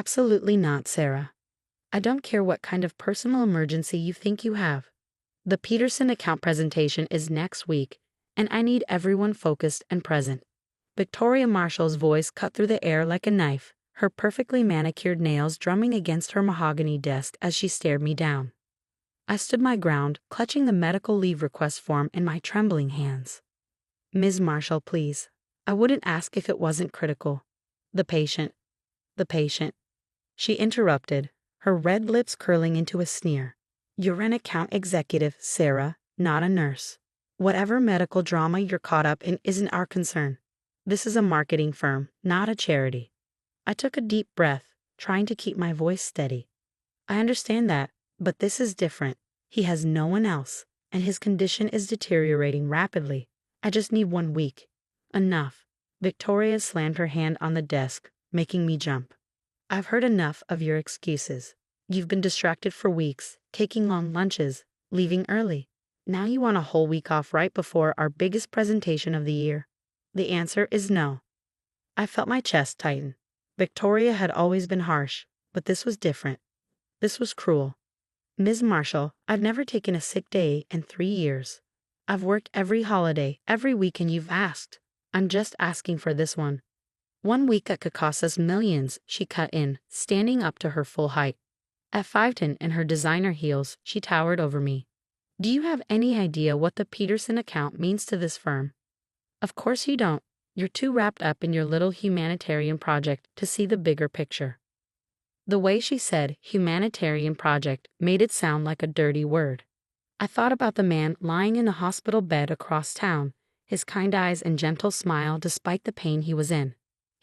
Absolutely not, Sarah. I don't care what kind of personal emergency you think you have. The Peterson account presentation is next week, and I need everyone focused and present. Victoria Marshall's voice cut through the air like a knife, her perfectly manicured nails drumming against her mahogany desk as she stared me down. I stood my ground, clutching the medical leave request form in my trembling hands. Ms. Marshall, please. I wouldn't ask if it wasn't critical. The patient. The patient. She interrupted, her red lips curling into a sneer. You're an account executive, Sarah, not a nurse. Whatever medical drama you're caught up in isn't our concern. This is a marketing firm, not a charity. I took a deep breath, trying to keep my voice steady. I understand that, but this is different. He has no one else, and his condition is deteriorating rapidly. I just need 1 week. Enough. Victoria slammed her hand on the desk, making me jump. I've heard enough of your excuses. You've been distracted for weeks, taking long lunches, leaving early. Now you want a whole week off right before our biggest presentation of the year. The answer is no. I felt my chest tighten. Victoria had always been harsh, but this was different. This was cruel. Ms. Marshall, I've never taken a sick day in 3 years. I've worked every holiday, every weekend you've asked. I'm just asking for this one. 1 week that could cost us millions, she cut in, standing up to her full height. At 5'10" in her designer heels, she towered over me. Do you have any idea what the Peterson account means to this firm? Of course you don't. You're too wrapped up in your little humanitarian project to see the bigger picture. The way she said humanitarian project made it sound like a dirty word. I thought about the man lying in a hospital bed across town, his kind eyes and gentle smile despite the pain he was in.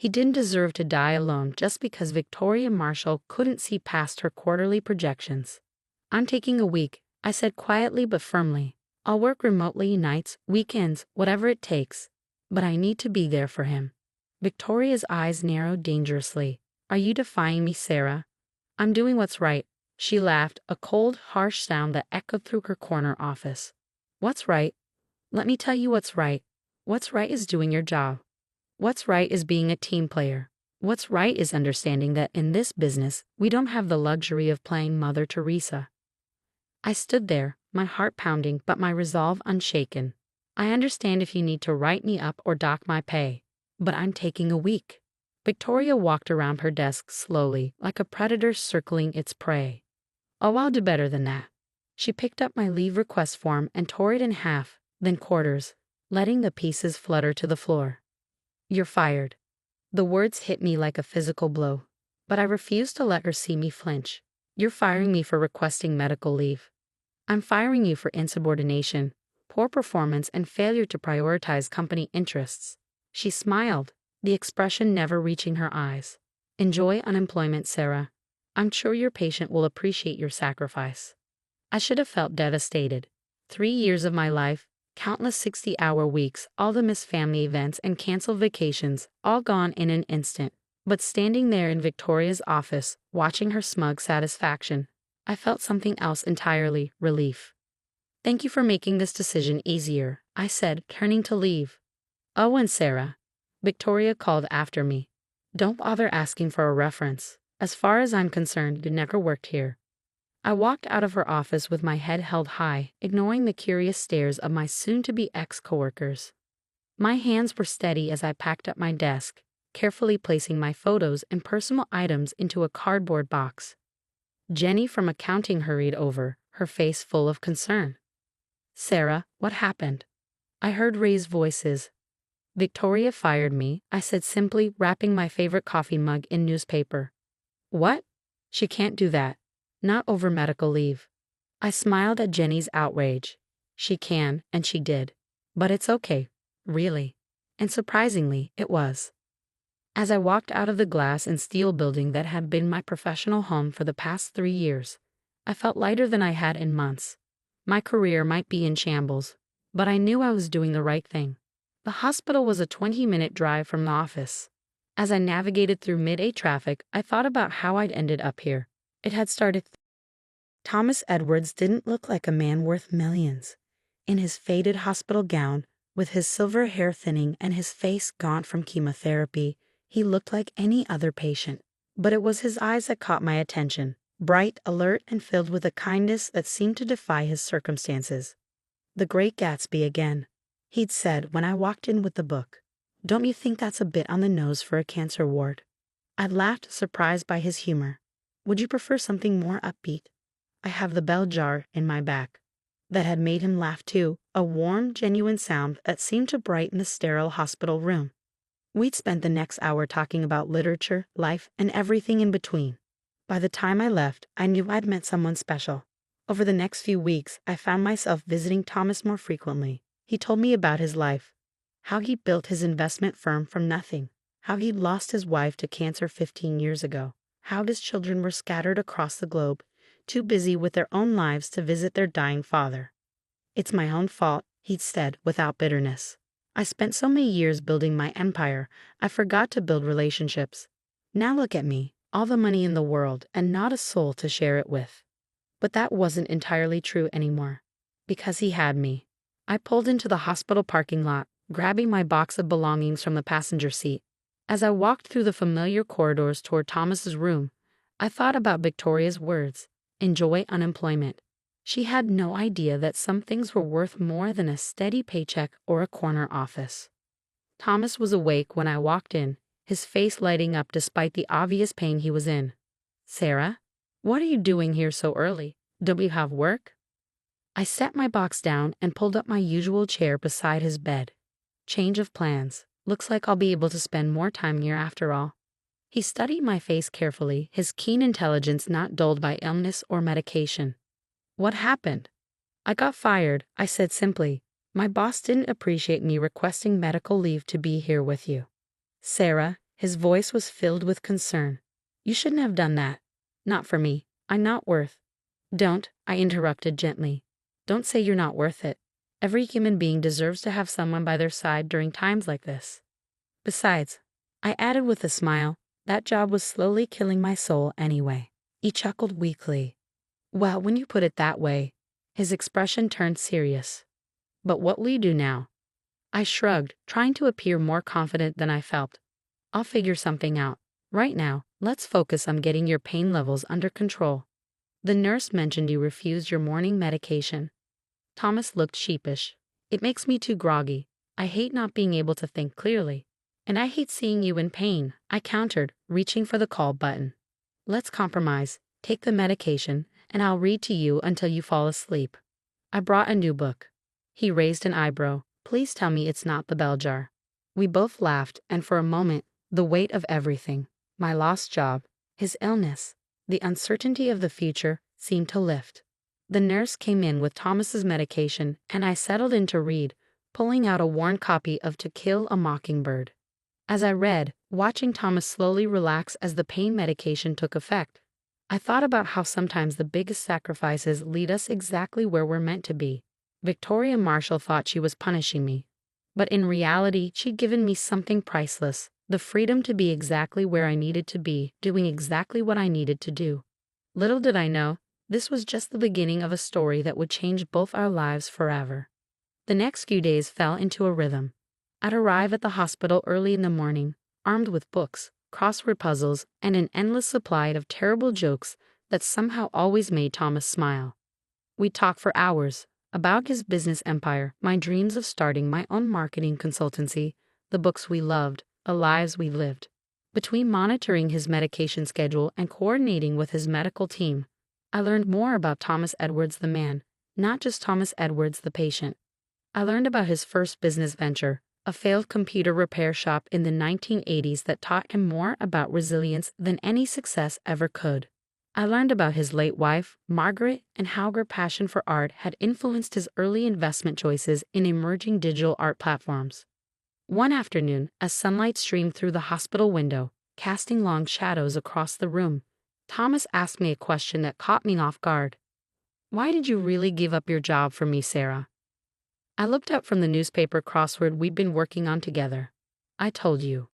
He didn't deserve to die alone just because Victoria Marshall couldn't see past her quarterly projections. I'm taking a week, I said quietly but firmly. I'll work remotely nights, weekends, whatever it takes. But I need to be there for him. Victoria's eyes narrowed dangerously. Are you defying me, Sarah? I'm doing what's right. She laughed, a cold, harsh sound that echoed through her corner office. What's right? Let me tell you what's right. What's right is doing your job. What's right is being a team player. What's right is understanding that in this business, we don't have the luxury of playing Mother Teresa. I stood there, my heart pounding but my resolve unshaken. I understand if you need to write me up or dock my pay, but I'm taking a week. Victoria walked around her desk slowly, like a predator circling its prey. Oh, I'll do better than that. She picked up my leave request form and tore it in half, then quarters, letting the pieces flutter to the floor. You're fired. The words hit me like a physical blow, but I refused to let her see me flinch. You're firing me for requesting medical leave. I'm firing you for insubordination, poor performance, and failure to prioritize company interests. She smiled, the expression never reaching her eyes. Enjoy unemployment, Sarah. I'm sure your patient will appreciate your sacrifice. I should have felt devastated. 3 years of my life, countless 60-hour weeks, all the missed family events and canceled vacations, all gone in an instant. But standing there in Victoria's office, watching her smug satisfaction, I felt something else entirely, relief. Thank you for making this decision easier, I said, turning to leave. Oh, and Sarah, Victoria called after me. Don't bother asking for a reference. As far as I'm concerned, you never worked here. I walked out of her office with my head held high, ignoring the curious stares of my soon-to-be ex-coworkers. My hands were steady as I packed up my desk, carefully placing my photos and personal items into a cardboard box. Jenny from accounting hurried over, her face full of concern. Sarah, what happened? I heard raised voices. Victoria fired me, I said simply, wrapping my favorite coffee mug in newspaper. What? She can't do that. Not over medical leave. I smiled at Jenny's outrage. She can, and she did. But it's okay, really. And surprisingly, it was. As I walked out of the glass and steel building that had been my professional home for the past 3 years, I felt lighter than I had in months. My career might be in shambles, but I knew I was doing the right thing. The hospital was a 20-minute drive from the office. As I navigated through mid-A traffic, I thought about how I'd ended up here. It had started. Thomas Edwards didn't look like a man worth millions. In his faded hospital gown, with his silver hair thinning and his face gaunt from chemotherapy, he looked like any other patient. But it was his eyes that caught my attention, bright, alert, and filled with a kindness that seemed to defy his circumstances. "The Great Gatsby again," he'd said when I walked in with the book. "Don't you think that's a bit on the nose for a cancer ward?" I laughed, surprised by his humor. "Would you prefer something more upbeat?" I have the bell jar in my back. That had made him laugh too, a warm, genuine sound that seemed to brighten the sterile hospital room. We'd spent the next hour talking about literature, life, and everything in between. By the time I left, I knew I'd met someone special. Over the next few weeks, I found myself visiting Thomas more frequently. He told me about his life, how he built his investment firm from nothing, how he lost his wife to cancer 15 years ago, how his children were scattered across the globe, too busy with their own lives to visit their dying father. "It's my own fault," he'd said without bitterness. "I spent so many years building my empire, I forgot to build relationships. Now look at me, all the money in the world and not a soul to share it with." But that wasn't entirely true anymore. Because he had me. I pulled into the hospital parking lot, grabbing my box of belongings from the passenger seat. As I walked through the familiar corridors toward Thomas's room, I thought about Victoria's words, "Enjoy unemployment." She had no idea that some things were worth more than a steady paycheck or a corner office. Thomas was awake when I walked in, his face lighting up despite the obvious pain he was in. "Sarah, what are you doing here so early? Don't you have work?" I set my box down and pulled up my usual chair beside his bed. "Change of plans. Looks like I'll be able to spend more time here after all." He studied my face carefully, his keen intelligence not dulled by illness or medication. "What happened?" "I got fired," I said simply. "My boss didn't appreciate me requesting medical leave to be here with you." "Sarah," his voice was filled with concern. "You shouldn't have done that. Not for me. I'm not worth—" "Don't," I interrupted gently. "Don't say you're not worth it. Every human being deserves to have someone by their side during times like this. Besides," I added with a smile, "that job was slowly killing my soul anyway." He chuckled weakly. "Well, when you put it that way," his expression turned serious. "But what will you do now?" I shrugged, trying to appear more confident than I felt. "I'll figure something out. Right now, let's focus on getting your pain levels under control. The nurse mentioned you refused your morning medication." Thomas looked sheepish. "It makes me too groggy. I hate not being able to think clearly. And I hate seeing you in pain," I countered, reaching for the call button. "Let's compromise. Take the medication, and I'll read to you until you fall asleep." I brought a new book. He raised an eyebrow. "Please tell me it's not the bell jar." We both laughed, and for a moment, the weight of everything, my lost job, his illness, the uncertainty of the future, seemed to lift. The nurse came in with Thomas's medication, and I settled in to read, pulling out a worn copy of To Kill a Mockingbird. As I read, watching Thomas slowly relax as the pain medication took effect, I thought about how sometimes the biggest sacrifices lead us exactly where we're meant to be. Victoria Marshall thought she was punishing me, but in reality, she'd given me something priceless, the freedom to be exactly where I needed to be, doing exactly what I needed to do. Little did I know, this was just the beginning of a story that would change both our lives forever. The next few days fell into a rhythm. I'd arrive at the hospital early in the morning, armed with books, crossword puzzles, and an endless supply of terrible jokes that somehow always made Thomas smile. We'd talk for hours about his business empire, my dreams of starting my own marketing consultancy, the books we loved, the lives we lived. Between monitoring his medication schedule and coordinating with his medical team, I learned more about Thomas Edwards the man, not just Thomas Edwards the patient. I learned about his first business venture, a failed computer repair shop in the 1980s that taught him more about resilience than any success ever could. I learned about his late wife, Margaret, and how her passion for art had influenced his early investment choices in emerging digital art platforms. One afternoon, as sunlight streamed through the hospital window, casting long shadows across the room, Thomas asked me a question that caught me off guard. "Why did you really give up your job for me, Sarah?" I looked up from the newspaper crossword we'd been working on together. "I told you."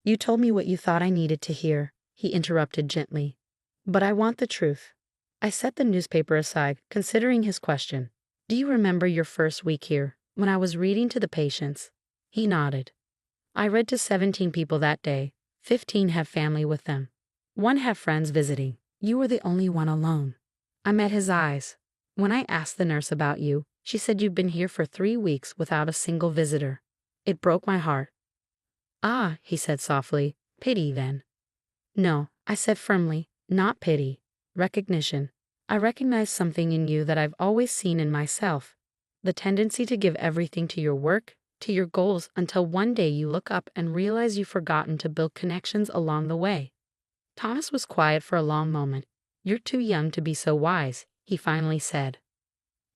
"You told me what you thought I needed to hear," he interrupted gently. "But I want the truth." I set the newspaper aside, considering his question. "Do you remember your first week here, when I was reading to the patients?" He nodded. "I read to 17 people that day. 15 have family with them. One had friends visiting. You were the only one alone. I met his eyes. When I asked the nurse about you, she said you'd been here for 3 weeks without a single visitor. It broke my heart. Ah, he said softly, pity then. No, I said firmly, not pity. Recognition. I recognize something in you that I've always seen in myself. The tendency to give everything to your work, to your goals, until one day you look up and realize you've forgotten to build connections along the way. Thomas was quiet for a long moment. You're too young to be so wise, he finally said.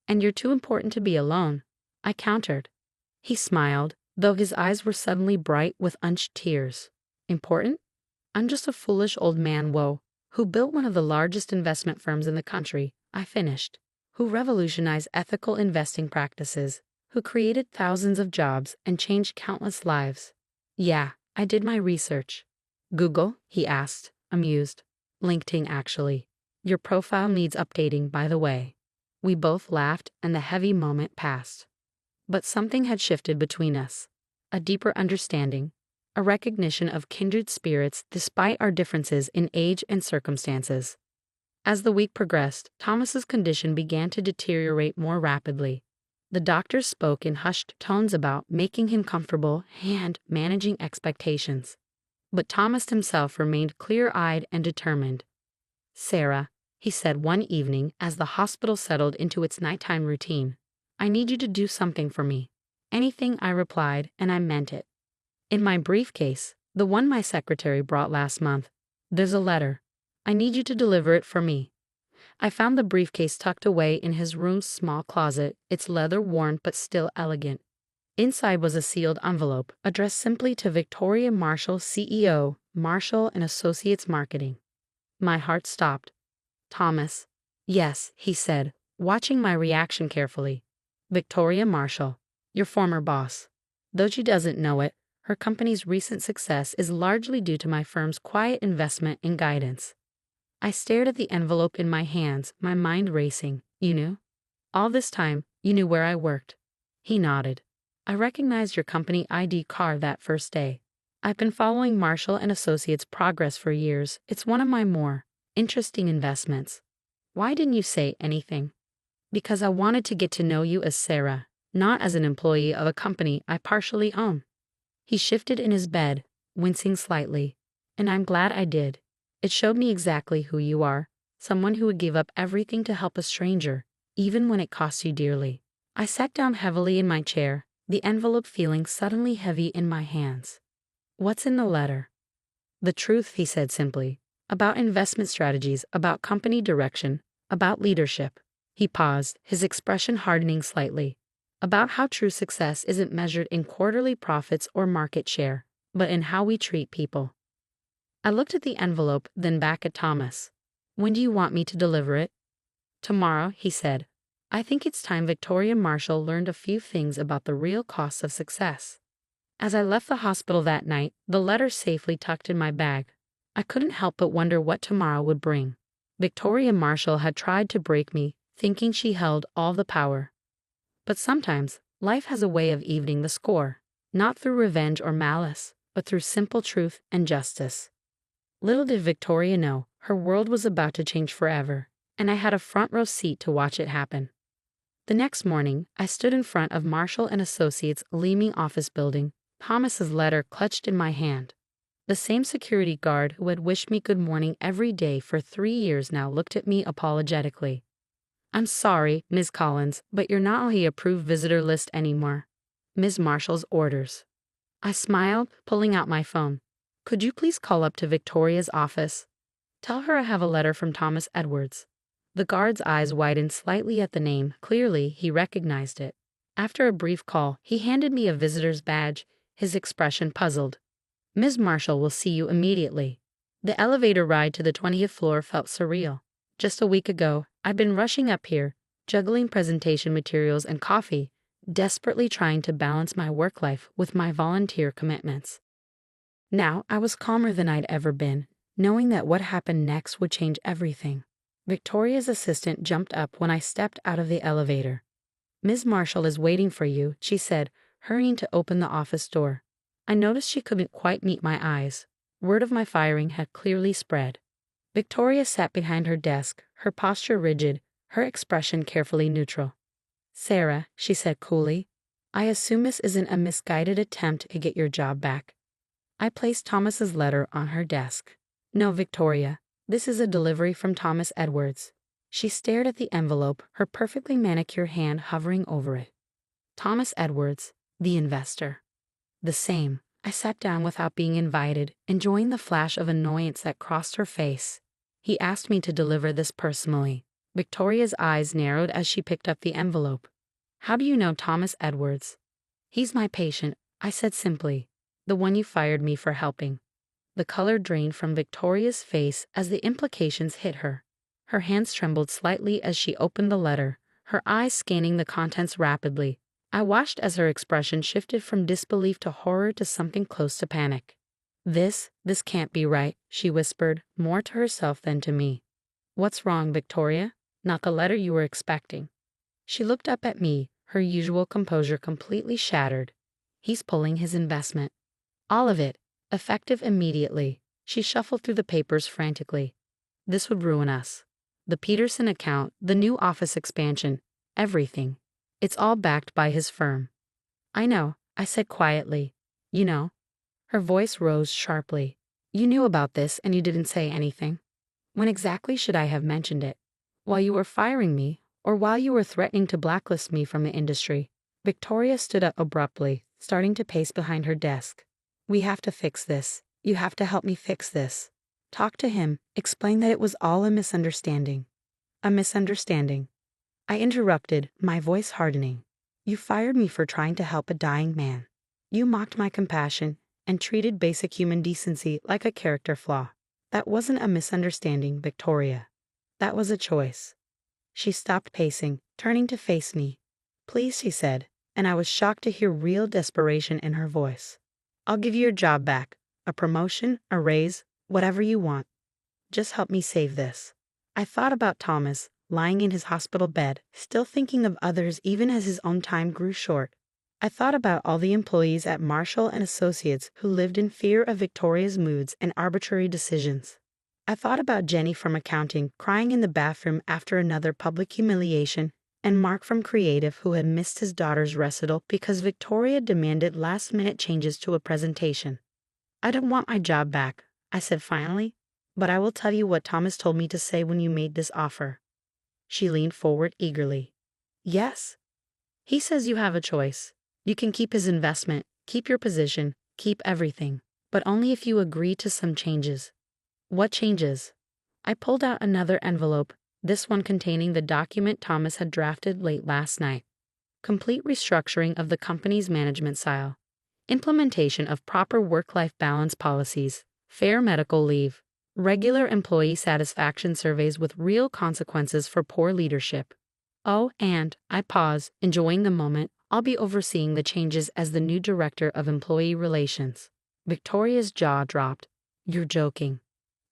And you're too important to be alone, I countered. He smiled, though his eyes were suddenly bright with unshed tears. Important? I'm just a foolish old man, who built one of the largest investment firms in the country, I finished, who revolutionized ethical investing practices, who created thousands of jobs and changed countless lives. Yeah, I did my research. Google? He asked, amused. LinkedIn, actually. Your profile needs updating, by the way. We both laughed, and the heavy moment passed. But something had shifted between us. A deeper understanding, a recognition of kindred spirits despite our differences in age and circumstances. As the week progressed, Thomas's condition began to deteriorate more rapidly. The doctors spoke in hushed tones about making him comfortable and managing expectations. But Thomas himself remained clear-eyed and determined. Sarah, he said one evening as the hospital settled into its nighttime routine, I need you to do something for me. Anything, I replied, and I meant it. In my briefcase, the one my secretary brought last month, there's a letter. I need you to deliver it for me. I found the briefcase tucked away in his room's small closet, its leather worn but still elegant. Inside was a sealed envelope, addressed simply to Victoria Marshall, CEO, Marshall & Associates Marketing. My heart stopped. Thomas. Yes, he said, watching my reaction carefully. Victoria Marshall, your former boss. Though she doesn't know it, her company's recent success is largely due to my firm's quiet investment and guidance. I stared at the envelope in my hands, my mind racing. You knew? All this time, you knew where I worked. He nodded. I recognized your company ID card that first day. I've been following Marshall & Associates' progress for years. It's one of my more interesting investments. Why didn't you say anything? Because I wanted to get to know you as Sarah, not as an employee of a company I partially own. He shifted in his bed, wincing slightly. And I'm glad I did. It showed me exactly who you are, someone who would give up everything to help a stranger, even when it costs you dearly. I sat down heavily in my chair, the envelope feeling suddenly heavy in my hands. What's in the letter? The truth, he said simply. About investment strategies, about company direction, about leadership. He paused, his expression hardening slightly. About how true success isn't measured in quarterly profits or market share, but in how we treat people. I looked at the envelope, then back at Thomas. When do you want me to deliver it? Tomorrow, he said. I think it's time Victoria Marshall learned a few things about the real costs of success. As I left the hospital that night, the letter safely tucked in my bag, I couldn't help but wonder what tomorrow would bring. Victoria Marshall had tried to break me, thinking she held all the power. But sometimes, life has a way of evening the score, not through revenge or malice, but through simple truth and justice. Little did Victoria know, her world was about to change forever, and I had a front row seat to watch it happen. The next morning, I stood in front of Marshall & Associates' gleaming office building, Thomas's letter clutched in my hand. The same security guard who had wished me good morning every day for 3 years now looked at me apologetically. I'm sorry, Ms. Collins, but you're not on the approved visitor list anymore. Ms. Marshall's orders. I smiled, pulling out my phone. Could you please call up to Victoria's office? Tell her I have a letter from Thomas Edwards. The guard's eyes widened slightly at the name. Clearly, he recognized it. After a brief call, he handed me a visitor's badge, his expression puzzled. Ms. Marshall will see you immediately. The elevator ride to the 20th floor felt surreal. Just a week ago, I'd been rushing up here, juggling presentation materials and coffee, desperately trying to balance my work life with my volunteer commitments. Now I was calmer than I'd ever been, knowing that what happened next would change everything. Victoria's assistant jumped up when I stepped out of the elevator. Ms. Marshall is waiting for you, she said, hurrying to open the office door. I noticed she couldn't quite meet my eyes. Word of my firing had clearly spread. Victoria sat behind her desk, her posture rigid, her expression carefully neutral. Sarah, she said coolly, I assume this isn't a misguided attempt to get your job back. I placed Thomas's letter on her desk. No, Victoria, this is a delivery from Thomas Edwards. She stared at the envelope, her perfectly manicured hand hovering over it. Thomas Edwards, the investor. The same. I sat down without being invited, enjoying the flash of annoyance that crossed her face. He asked me to deliver this personally. Victoria's eyes narrowed as she picked up the envelope. How do you know Thomas Edwards? He's my patient, I said simply. The one you fired me for helping. The color drained from Victoria's face as the implications hit her. Her hands trembled slightly as she opened the letter, her eyes scanning the contents rapidly. I watched as her expression shifted from disbelief to horror to something close to panic. This can't be right, she whispered, more to herself than to me. What's wrong, Victoria? Not the letter you were expecting. She looked up at me, her usual composure completely shattered. He's pulling his investment. All of it, effective immediately. She shuffled through the papers frantically. This would ruin us. The Peterson account, the new office expansion, everything. It's all backed by his firm. I know, I said quietly. You know. Her voice rose sharply. You knew about this and you didn't say anything. When exactly should I have mentioned it? While you were firing me, or while you were threatening to blacklist me from the industry? Victoria stood up abruptly, starting to pace behind her desk. We have to fix this. You have to help me fix this. Talk to him, explain that it was all a misunderstanding. A misunderstanding. I interrupted, my voice hardening. You fired me for trying to help a dying man. You mocked my compassion and treated basic human decency like a character flaw. That wasn't a misunderstanding, Victoria. That was a choice. She stopped pacing, turning to face me. Please, she said, and I was shocked to hear real desperation in her voice. I'll give you your job back, a promotion, a raise, whatever you want. Just help me save this. I thought about Thomas, lying in his hospital bed, still thinking of others even as his own time grew short. I thought about all the employees at Marshall and Associates who lived in fear of Victoria's moods and arbitrary decisions. I thought about Jenny from accounting crying in the bathroom after another public humiliation, and Mark from creative who had missed his daughter's recital because Victoria demanded last-minute changes to a presentation. I don't want my job back, I said finally, but I will tell you what Thomas told me to say when you made this offer. She leaned forward eagerly. Yes. He says you have a choice. You can keep his investment, keep your position, keep everything, but only if you agree to some changes. What changes? I pulled out another envelope, this one containing the document Thomas had drafted late last night. Complete restructuring of the company's management style. Implementation of proper work-life balance policies, fair medical leave, regular employee satisfaction surveys with real consequences for poor leadership. Oh, and, I pause, enjoying the moment, I'll be overseeing the changes as the new director of employee relations. Victoria's jaw dropped. You're joking.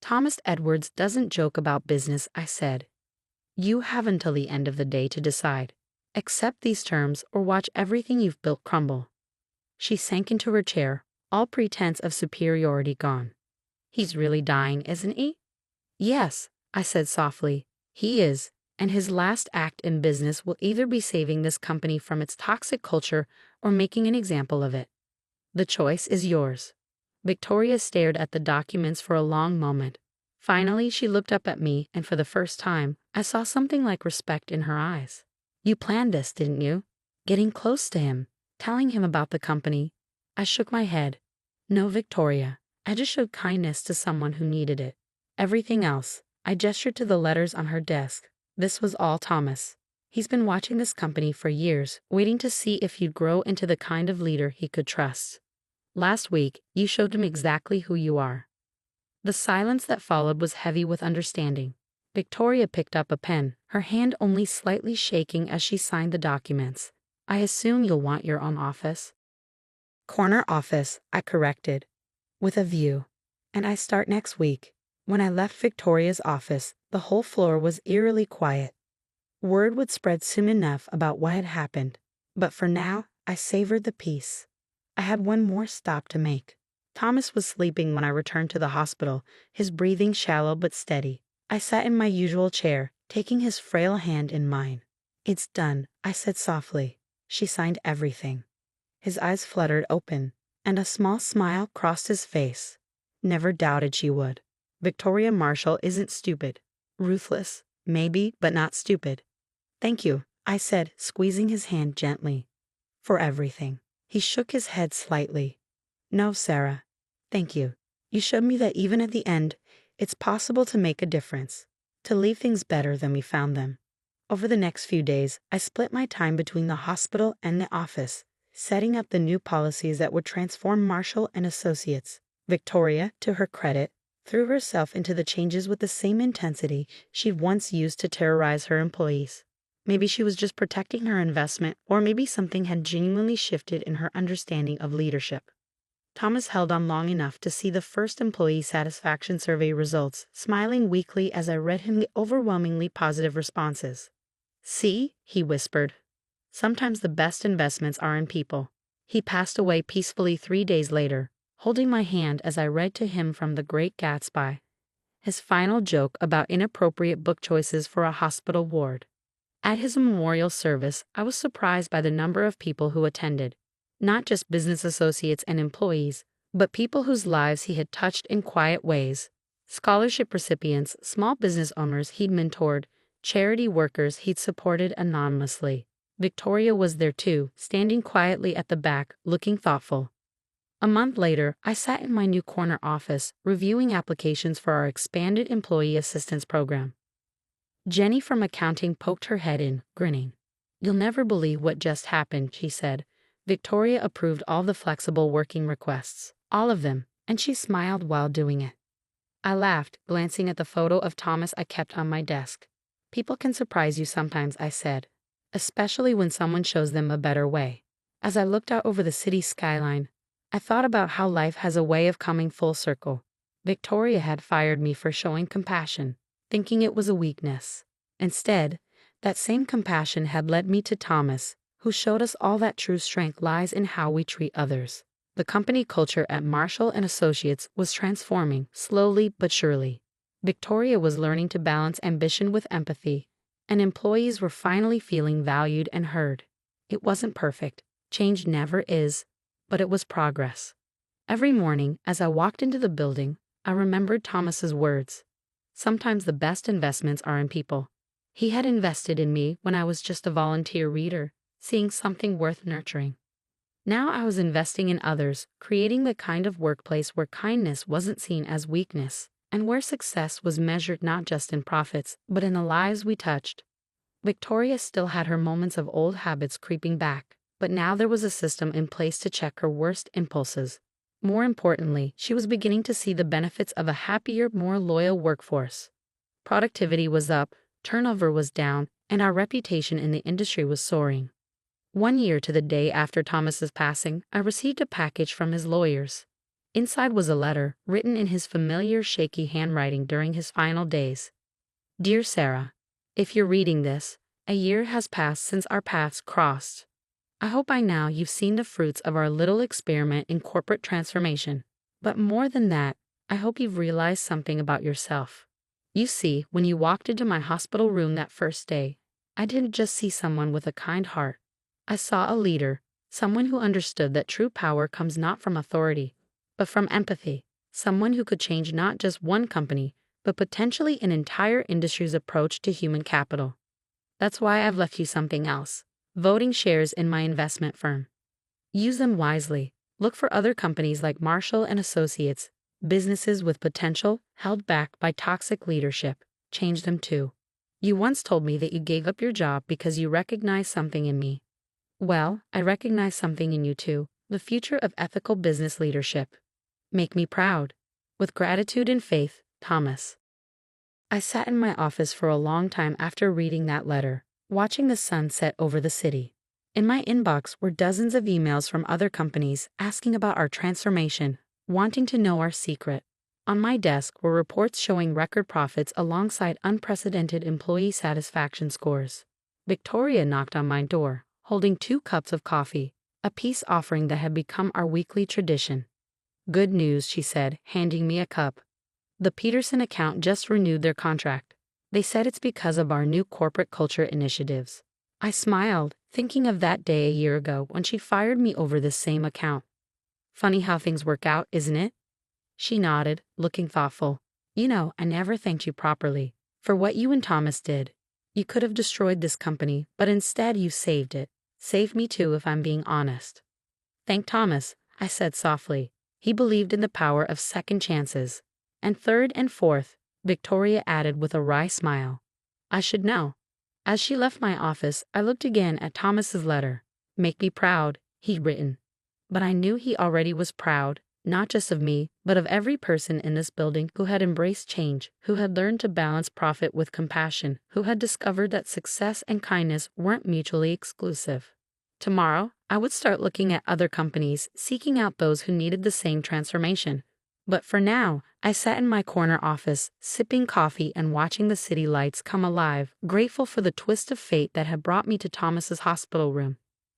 Thomas Edwards doesn't joke about business, I said. You have until the end of the day to decide. Accept these terms or watch everything you've built crumble. She sank into her chair, all pretense of superiority gone. He's really dying, isn't he? Yes, I said softly. He is, and his last act in business will either be saving this company from its toxic culture or making an example of it. The choice is yours. Victoria stared at the documents for a long moment. Finally, she looked up at me, and for the first time, I saw something like respect in her eyes. You planned this, didn't you? Getting close to him, telling him about the company. I shook my head. No, Victoria. I just showed kindness to someone who needed it. Everything else, I gestured to the letters on her desk. This was all Thomas. He's been watching this company for years, waiting to see if you'd grow into the kind of leader he could trust. Last week, you showed him exactly who you are. The silence that followed was heavy with understanding. Victoria picked up a pen, her hand only slightly shaking as she signed the documents. I assume you'll want your own office. Corner office, I corrected. With a view. And I start next week. When I left Victoria's office, the whole floor was eerily quiet. Word would spread soon enough about what had happened, but for now, I savored the peace. I had one more stop to make. Thomas was sleeping when I returned to the hospital, his breathing shallow but steady. I sat in my usual chair, taking his frail hand in mine. "It's done," I said softly. "She signed everything." His eyes fluttered open, and a small smile crossed his face. "Never doubted she would. Victoria Marshall isn't stupid. Ruthless, maybe, but not stupid." "Thank you," I said, squeezing his hand gently. "For everything." He shook his head slightly. "No, Sarah. Thank you. You showed me that even at the end, it's possible to make a difference, to leave things better than we found them." Over the next few days, I split my time between the hospital and the office, setting up the new policies that would transform Marshall and Associates. Victoria, to her credit, threw herself into the changes with the same intensity she'd once used to terrorize her employees. Maybe she was just protecting her investment, or maybe something had genuinely shifted in her understanding of leadership. Thomas held on long enough to see the first employee satisfaction survey results, smiling weakly as I read him the overwhelmingly positive responses. "See," he whispered. "Sometimes the best investments are in people." He passed away peacefully 3 days later, holding my hand as I read to him from The Great Gatsby, his final joke about inappropriate book choices for a hospital ward. At his memorial service, I was surprised by the number of people who attended. Not just business associates and employees, but people whose lives he had touched in quiet ways. Scholarship recipients, small business owners he'd mentored, charity workers he'd supported anonymously. Victoria was there too, standing quietly at the back, looking thoughtful. A month later, I sat in my new corner office, reviewing applications for our expanded employee assistance program. Jenny from accounting poked her head in, grinning. "You'll never believe what just happened," she said. "Victoria approved all the flexible working requests. All of them, and she smiled while doing it." I laughed, glancing at the photo of Thomas I kept on my desk. "People can surprise you sometimes," I said, "especially when someone shows them a better way." As I looked out over the city skyline, I thought about how life has a way of coming full circle. Victoria had fired me for showing compassion, thinking it was a weakness. Instead, that same compassion had led me to Thomas, who showed us all that true strength lies in how we treat others. The company culture at Marshall and Associates was transforming, slowly but surely. Victoria was learning to balance ambition with empathy, and employees were finally feeling valued and heard. It wasn't perfect, change never is, but it was progress. Every morning, as I walked into the building, I remembered Thomas's words. Sometimes the best investments are in people. He had invested in me when I was just a volunteer reader, seeing something worth nurturing. Now I was investing in others, creating the kind of workplace where kindness wasn't seen as weakness, and where success was measured not just in profits, but in the lives we touched. Victoria still had her moments of old habits creeping back, but now there was a system in place to check her worst impulses. More importantly, she was beginning to see the benefits of a happier, more loyal workforce. Productivity was up, turnover was down, and our reputation in the industry was soaring. 1 year to the day after Thomas's passing, I received a package from his lawyers. Inside was a letter, written in his familiar shaky handwriting during his final days. "Dear Sarah, if you're reading this, a year has passed since our paths crossed. I hope by now you've seen the fruits of our little experiment in corporate transformation. But more than that, I hope you've realized something about yourself. You see, when you walked into my hospital room that first day, I didn't just see someone with a kind heart. I saw a leader, someone who understood that true power comes not from authority, but from empathy, someone who could change not just one company, but potentially an entire industry's approach to human capital. That's why I've left you something else. Voting shares in my investment firm. Use them wisely. Look for other companies like Marshall and Associates, businesses with potential held back by toxic leadership. Change them too. You once told me that you gave up your job because you recognized something in me. Well, I recognize something in you too, the future of ethical business leadership. Make me proud. With gratitude and faith, Thomas." I sat in my office for a long time after reading that letter, watching the sun set over the city. In my inbox were dozens of emails from other companies asking about our transformation, wanting to know our secret. On my desk were reports showing record profits alongside unprecedented employee satisfaction scores. Victoria knocked on my door, holding 2 cups of coffee, a peace offering that had become our weekly tradition. Good news, she said, handing me a cup. The Peterson account just renewed their contract. They said it's because of our new corporate culture initiatives. I smiled, thinking of that day a year ago when she fired me over this same account. Funny how things work out, isn't it? She nodded, looking thoughtful. You know, I never thanked you properly for what you and Thomas did. You could have destroyed this company, but instead you saved it. Saved me too, if I'm being honest. Thank Thomas, I said softly. He believed in the power of second chances. And third and fourth, Victoria added with a wry smile. I should know. As she left my office, I looked again at Thomas's letter. Make me proud, he'd written. But I knew he already was proud, not just of me, but of every person in this building who had embraced change, who had learned to balance profit with compassion, who had discovered that success and kindness weren't mutually exclusive. Tomorrow, I would start looking at other companies, seeking out those who needed the same transformation. But for now, I sat in my corner office, sipping coffee and watching the city lights come alive, grateful for the twist of fate that had brought me to Thomas's hospital room,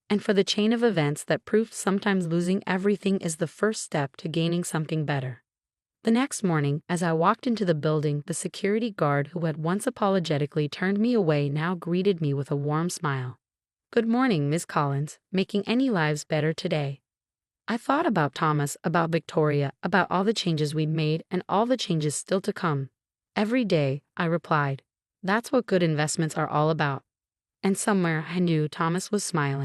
and for the chain of events that proved sometimes losing everything is the first step to gaining something better. The next morning, as I walked into the building, the security guard who had once apologetically turned me away now greeted me with a warm smile. Good morning, Miss Collins, making any lives better today. I thought about Thomas, about Victoria, about all the changes we'd made and all the changes still to come. Every day, I replied. That's what good investments are all about. And somewhere I knew Thomas was smiling.